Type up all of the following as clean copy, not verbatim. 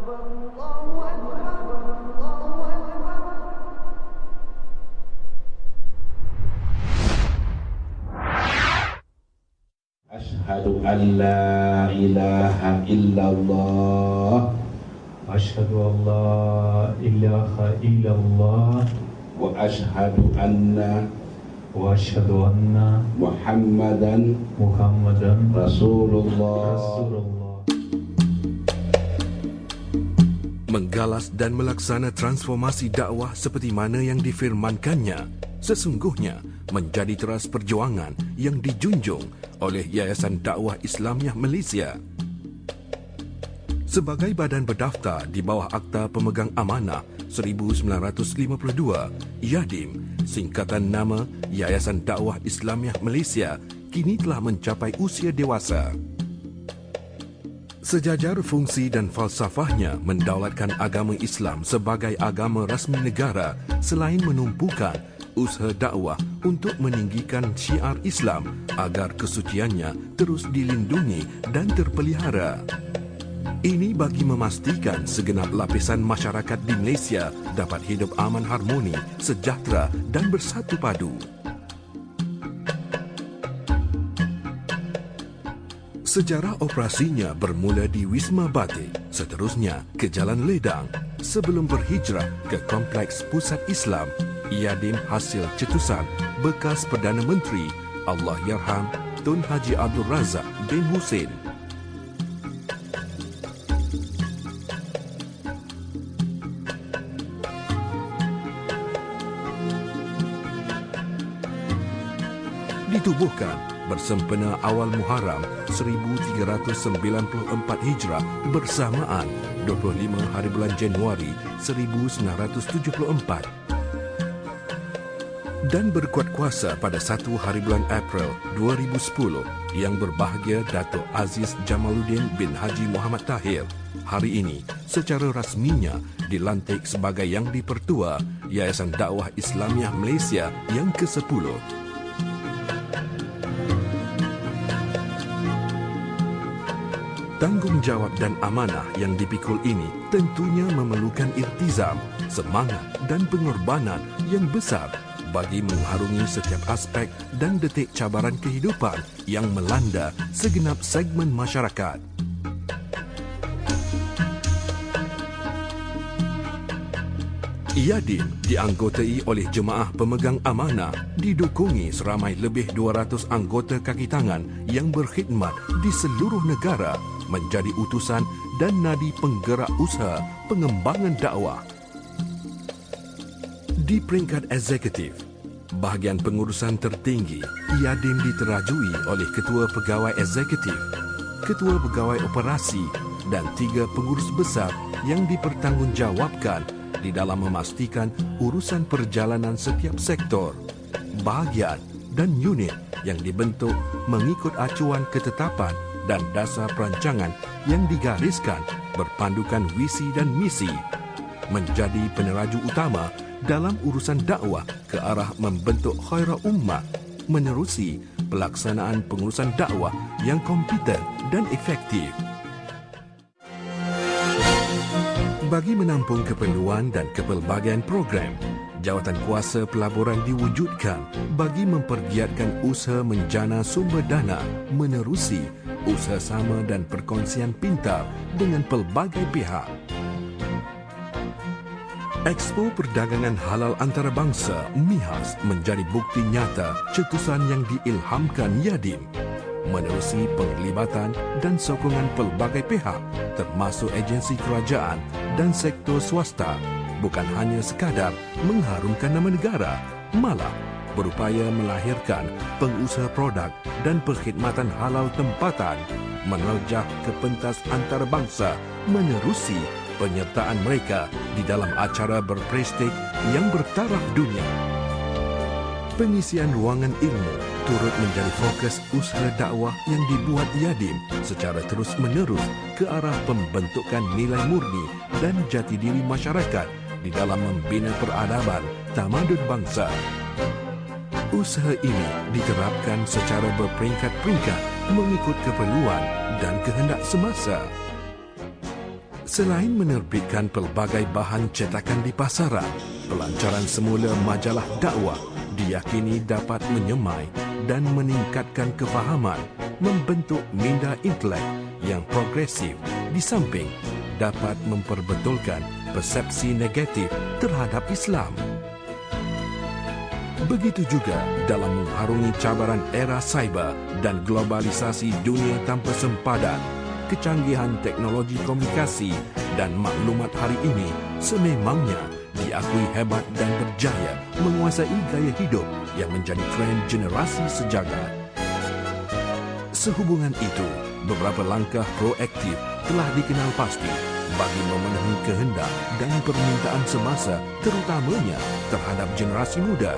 Asyhadu an la ilaha illallah Asyhadu an la ilaha illallah wa asyhadu anna Muhammadan Rasulullah. Menggalas dan melaksana transformasi dakwah seperti mana yang difirmankannya, sesungguhnya menjadi teras perjuangan yang dijunjung oleh Yayasan Dakwah Islamiah Malaysia. Sebagai badan berdaftar di bawah Akta Pemegang Amanah 1952, YADIM, singkatan nama Yayasan Dakwah Islamiah Malaysia, kini telah mencapai usia dewasa. Sejajar fungsi dan falsafahnya mendaulatkan agama Islam sebagai agama rasmi negara selain menumpukan usaha dakwah untuk meninggikan syiar Islam agar kesuciannya terus dilindungi dan terpelihara. Ini bagi memastikan segenap lapisan masyarakat di Malaysia dapat hidup aman, harmoni, sejahtera dan bersatu padu. Sejarah operasinya bermula di Wisma Batik, seterusnya ke Jalan Ledang, sebelum berhijrah ke Kompleks Pusat Islam, YADIM hasil cetusan bekas Perdana Menteri Allahyarham Tun Haji Abdul Razak bin Hussein. Ditubuhkan bersempena awal Muharram 1394 Hijrah bersamaan 25 hari bulan Januari 1974 dan berkuat kuasa pada 1 hari bulan April 2010 yang berbahagia Datuk Aziz Jamaluddin bin Haji Muhammad Tahir hari ini secara rasminya dilantik sebagai Yang di-Pertua Yayasan Dakwah Islamiah Malaysia yang ke-10. Tanggungjawab dan amanah yang dipikul ini tentunya memerlukan iltizam, semangat dan pengorbanan yang besar bagi mengharungi setiap aspek dan detik cabaran kehidupan yang melanda segenap segmen masyarakat. YADIM dianggotai oleh jemaah pemegang amanah, didukungi seramai lebih 200 anggota kaki tangan yang berkhidmat di seluruh negara menjadi utusan dan nadi penggerak usaha pengembangan dakwah. Di peringkat eksekutif, bahagian pengurusan tertinggi, YADIM diterajui oleh Ketua Pegawai Eksekutif, Ketua Pegawai Operasi dan 3 pengurus besar yang dipertanggungjawabkan di dalam memastikan urusan perjalanan setiap sektor, bahagian dan unit yang dibentuk mengikut acuan ketetapan dan dasar perancangan yang digariskan berpandukan visi dan misi, menjadi peneraju utama dalam urusan dakwah ke arah membentuk khairah ummah, menerusi pelaksanaan pengurusan dakwah yang kompeten dan efektif. Bagi menampung keperluan dan kepelbagaian program, jawatan kuasa pelaburan diwujudkan bagi mempergiatkan usaha menjana sumber dana menerusi usaha sama dan perkongsian pintar dengan pelbagai pihak. Expo Perdagangan Halal Antarabangsa MIHAS menjadi bukti nyata cetusan yang diilhamkan YADIM menerusi penglibatan dan sokongan pelbagai pihak termasuk agensi kerajaan dan sektor swasta bukan hanya sekadar mengharumkan nama negara, malah berupaya melahirkan pengusaha produk dan perkhidmatan halal tempatan menerjah ke pentas antarabangsa menerusi penyertaan mereka di dalam acara berprestij yang bertaraf dunia. Pengisian ruangan ilmu turut menjadi fokus usaha dakwah yang dibuat YADIM secara terus-menerus ke arah pembentukan nilai murni dan jati diri masyarakat di dalam membina peradaban tamadun bangsa. Usaha ini diterapkan secara berperingkat-peringkat mengikut keperluan dan kehendak semasa. Selain menerbitkan pelbagai bahan cetakan di pasaran, pelancaran semula majalah dakwah diyakini dapat menyemai dan meningkatkan kefahaman, membentuk minda intelek yang progresif di samping dapat memperbetulkan persepsi negatif terhadap Islam. Begitu juga dalam mengharungi cabaran era cyber dan globalisasi dunia tanpa sempadan, kecanggihan teknologi komunikasi dan maklumat hari ini sememangnya diakui hebat dan berjaya menguasai gaya hidup yang menjadi tren generasi sejagat. Sehubungan itu, beberapa langkah proaktif telah dikenal pasti bagi memenuhi kehendak dan permintaan semasa, terutamanya terhadap generasi muda.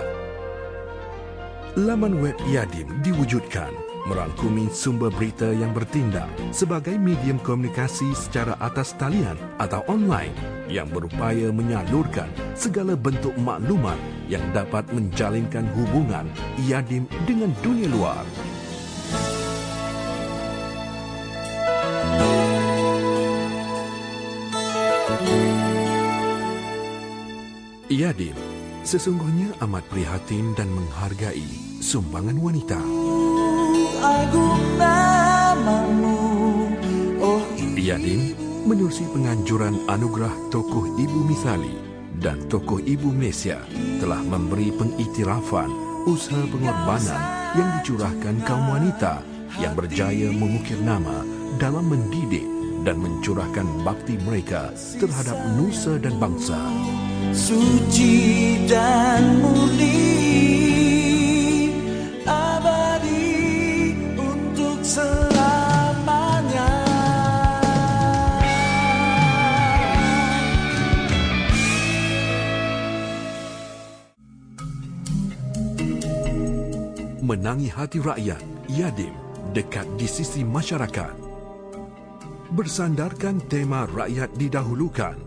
Laman web Yadim diwujudkan merangkumi sumber berita yang bertindak sebagai medium komunikasi secara atas talian atau online yang berupaya menyalurkan segala bentuk maklumat yang dapat menjalinkan hubungan Yadim dengan dunia luar. Yadim sesungguhnya amat prihatin dan menghargai sumbangan wanita. Yadim menerusi penganjuran anugerah tokoh ibu misali dan tokoh ibu Malaysia telah memberi pengiktirafan usaha pengorbanan yang dicurahkan kaum wanita yang berjaya mengukir nama dalam mendidik dan mencurahkan bakti mereka terhadap nusa dan bangsa. Suci dan murni, abadi untuk selamanya. Menangi hati rakyat, Yadim dekat di sisi masyarakat. Bersandarkan tema rakyat didahulukan,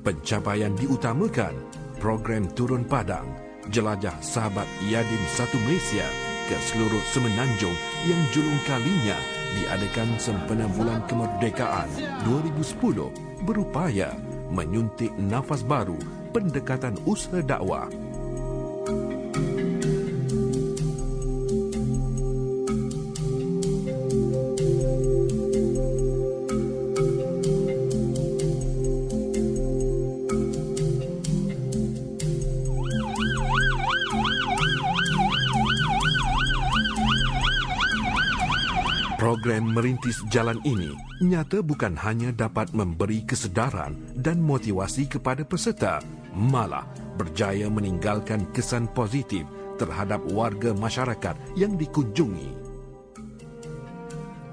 pencapaian diutamakan, program turun padang, jelajah sahabat Yadim Satu Malaysia ke seluruh semenanjung yang julung kalinya diadakan sempena bulan kemerdekaan 2010 berupaya menyuntik nafas baru pendekatan usaha dakwah. Program Merintis Jalan ini nyata bukan hanya dapat memberi kesedaran dan motivasi kepada peserta, malah berjaya meninggalkan kesan positif terhadap warga masyarakat yang dikunjungi.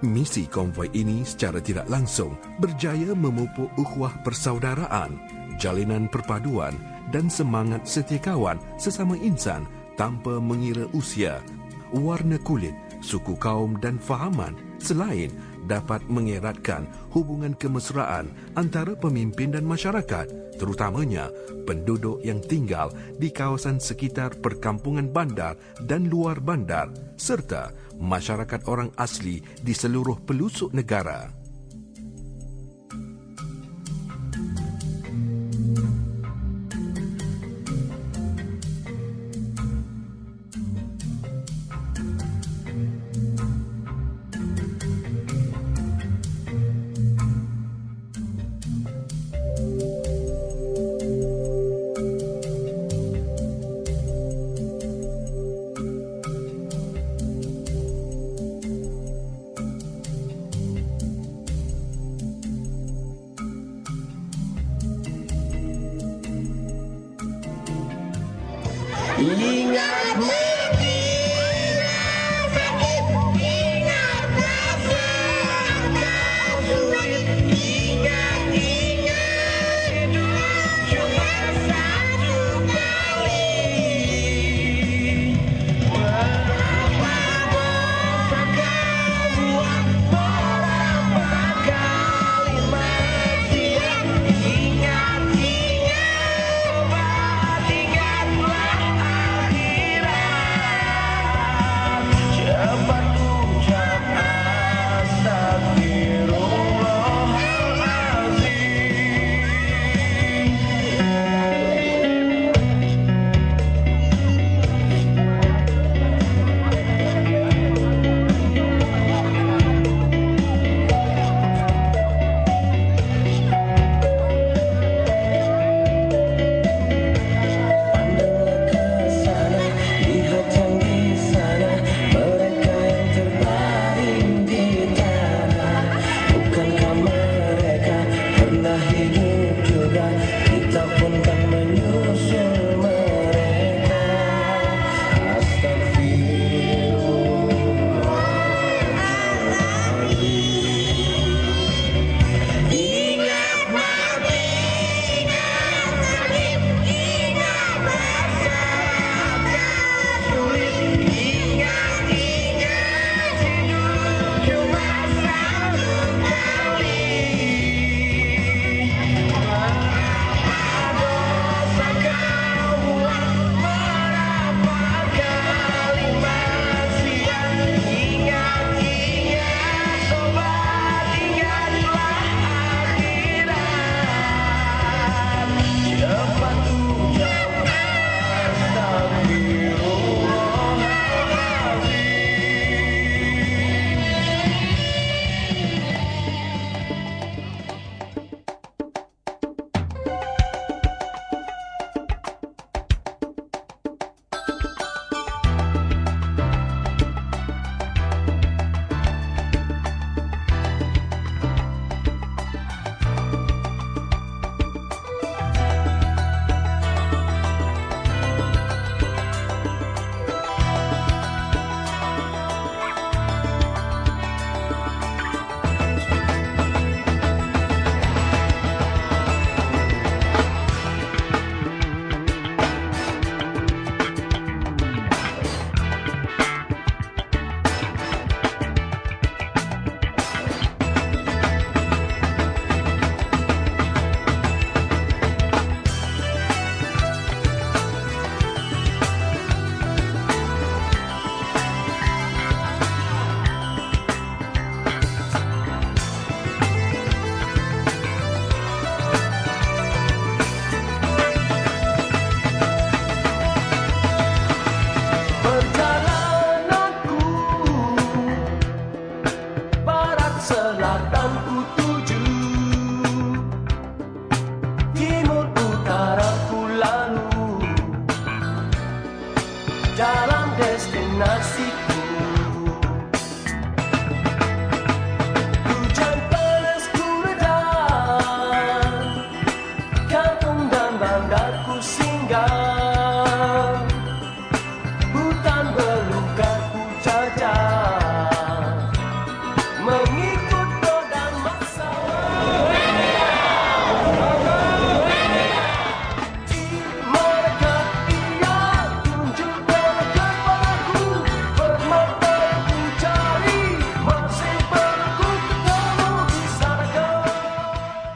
Misi konvoi ini secara tidak langsung berjaya memupuk ukhuwah persaudaraan, jalinan perpaduan dan semangat setiakawan sesama insan tanpa mengira usia, warna kulit, suku kaum dan fahaman, selain dapat mengeratkan hubungan kemesraan antara pemimpin dan masyarakat, terutamanya penduduk yang tinggal di kawasan sekitar perkampungan bandar dan luar bandar, serta masyarakat orang asli di seluruh pelosok negara. Ingat mati, ingat sakit, ingat rasa dan sulit. Ingat hidup cuma satu kali. Berapa dosa kau buat, berapa kali maksiat. Ingat, ingatlah akhirat.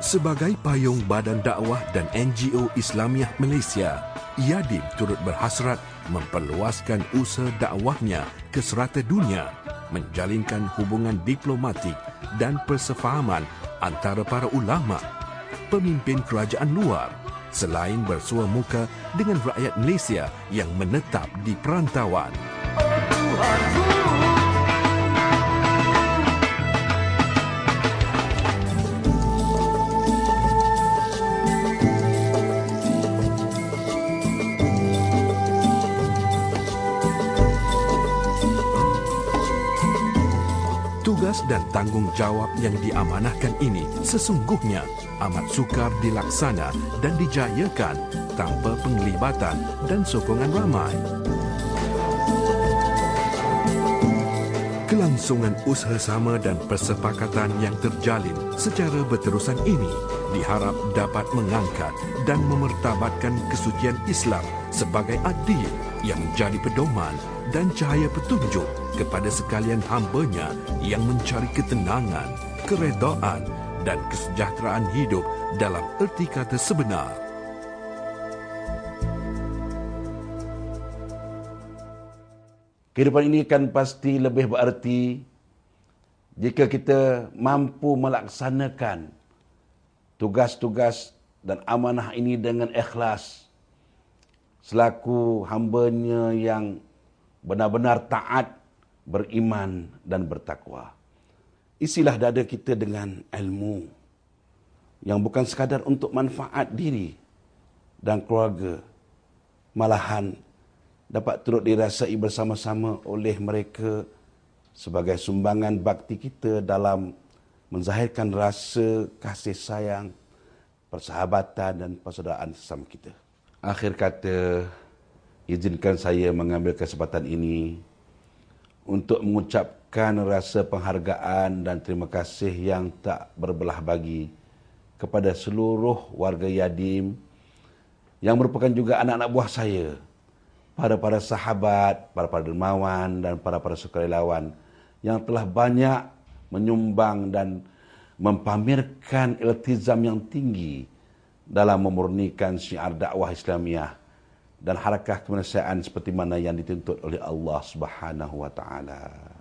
Sebagai payung Badan Dakwah dan NGO Islamiah Malaysia, Yadim turut berhasrat memperluaskan usaha dakwahnya ke serata dunia, menjalinkan hubungan diplomatik dan persefahaman antara para ulama, pemimpin kerajaan luar, selain bersua muka dengan rakyat Malaysia yang menetap di perantauan. Tugas dan tanggungjawab yang diamanahkan ini sesungguhnya amat sukar dilaksana dan dijayakan tanpa penglibatan dan sokongan ramai. Kelangsungan usaha sama dan persepakatan yang terjalin secara berterusan ini diharap dapat mengangkat dan memertabatkan kesucian Islam sebagai adil yang menjadi pedoman dan cahaya petunjuk kepada sekalian hamba-Nya yang mencari ketenangan, keredaan dan kesejahteraan hidup dalam erti kata sebenar. Kehidupan ini kan pasti lebih berarti jika kita mampu melaksanakan tugas-tugas dan amanah ini dengan ikhlas selaku hamba-Nya yang benar-benar taat, beriman dan bertakwa. Isilah dada kita dengan ilmu yang bukan sekadar untuk manfaat diri dan keluarga, malahan dapat turut dirasai bersama-sama oleh mereka sebagai sumbangan bakti kita dalam menzahirkan rasa kasih sayang, persahabatan dan persaudaraan sesama kita. Akhir kata, izinkan saya mengambil kesempatan ini untuk mengucapkan rasa penghargaan dan terima kasih yang tak berbelah bagi kepada seluruh warga Yadim yang merupakan juga anak-anak buah saya, para sahabat, para dermawan dan para sukarelawan yang telah banyak menyumbang dan mempamerkan iltizam yang tinggi dalam memurnikan syiar dakwah Islamiah dan harakah kemanusiaan seperti mana yang dituntut oleh Allah Subhanahu wa taala.